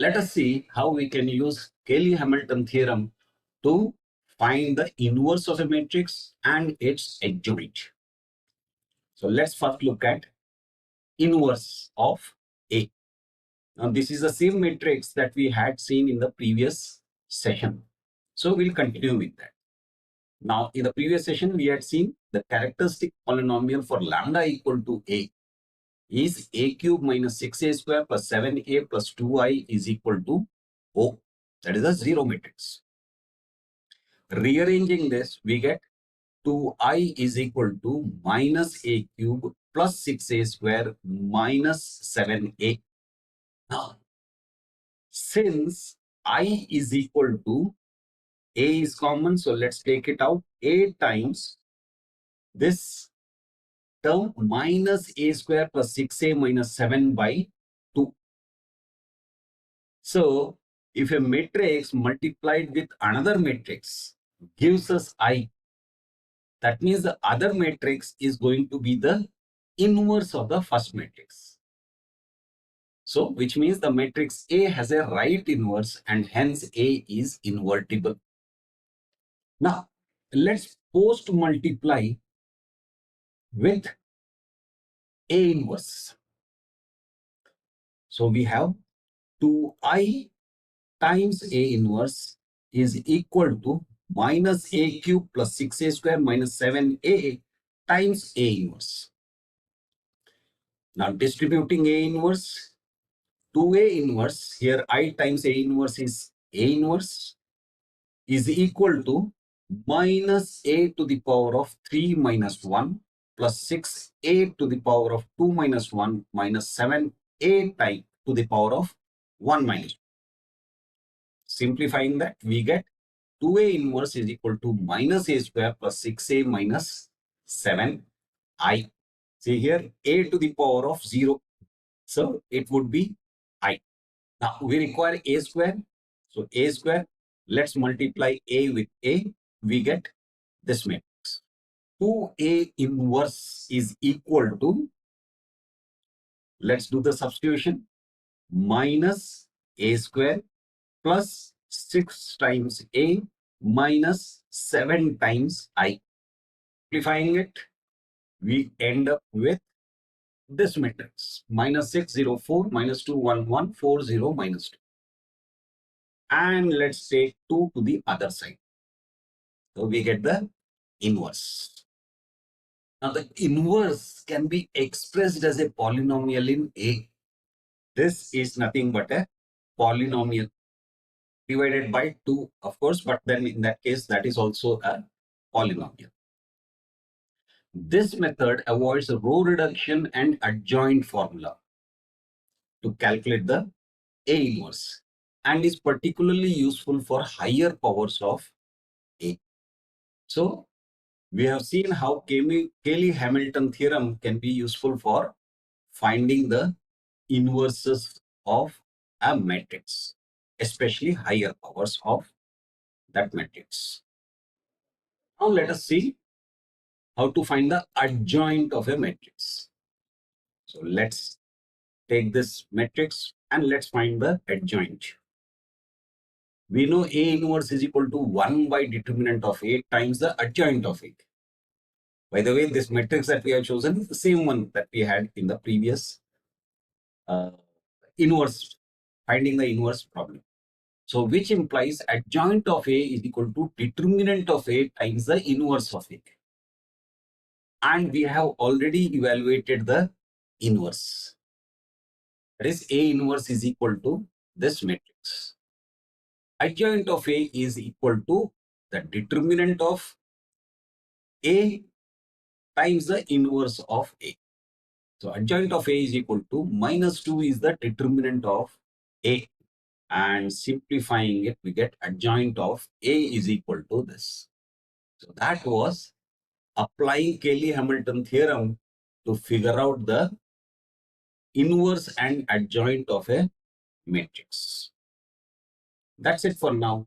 Let us see how we can use Cayley-Hamilton theorem to find the inverse of a matrix and its adjoint. So let's first look at inverse of A. Now this is the same matrix that we had seen in the previous session. So we'll continue with that. Now in the previous session, we had seen the characteristic polynomial for lambda equal to A is A cube minus 6A square plus 7A plus 2I is equal to O. That is a zero matrix. Rearranging this, we get 2I is equal to minus A cube plus 6A square minus 7A. Now, since I is equal to A is common, so let's take it out. A times this term minus A square plus 6A minus 7 by 2. So, if a matrix multiplied with another matrix gives us I, that means the other matrix is going to be the inverse of the first matrix. So, which means the matrix A has a right inverse and hence A is invertible. Now, let's post multiply with A inverse. So, we have 2I times A inverse is equal to minus A cube plus 6A square minus 7A times A inverse. Now, distributing A inverse, 2A inverse, here I times A inverse is A inverse, is equal to minus A to the power of 3 minus 1 plus 6A to the power of 2 minus 1 minus 7A times to the power of 1 minus 1. Simplifying that, we get 2A inverse is equal to minus A square plus 6A minus 7I. See here, A to the power of 0. So it would be I. Now we require A square. So A square, let's multiply A with A. We get this matrix. 2A inverse is equal to, let's do the substitution, minus A square plus 6 times A minus 7 times I. Simplifying it, we end up with this matrix, minus 604 minus 211 40 minus 2. And let's take 2 to the other side. So we get the inverse. Now the inverse can be expressed as a polynomial in A. This is nothing but a polynomial divided by 2, of course, but then in that case, that is also a polynomial. This method avoids row reduction and adjoint formula to calculate the A inverse and is particularly useful for higher powers of A. So, we have seen how Cayley-Hamilton theorem can be useful for finding the inverses of a matrix, especially higher powers of that matrix. Now let us see how to find the adjoint of a matrix. So let's take this matrix and let's find the adjoint. We know A inverse is equal to 1 by determinant of A times the adjoint of A. By the way, this matrix that we have chosen is the same one that we had in the previous inverse, finding the inverse problem. So which implies adjoint of A is equal to determinant of A times the inverse of A. And we have already evaluated the inverse. That is, A inverse is equal to this matrix. Adjoint of A is equal to the determinant of A times the inverse of A. So adjoint of A is equal to minus 2 is the determinant of A. And simplifying it, we get adjoint of A is equal to this. So that was applying Cayley-Hamilton theorem to figure out the inverse and adjoint of a matrix. That's it for now.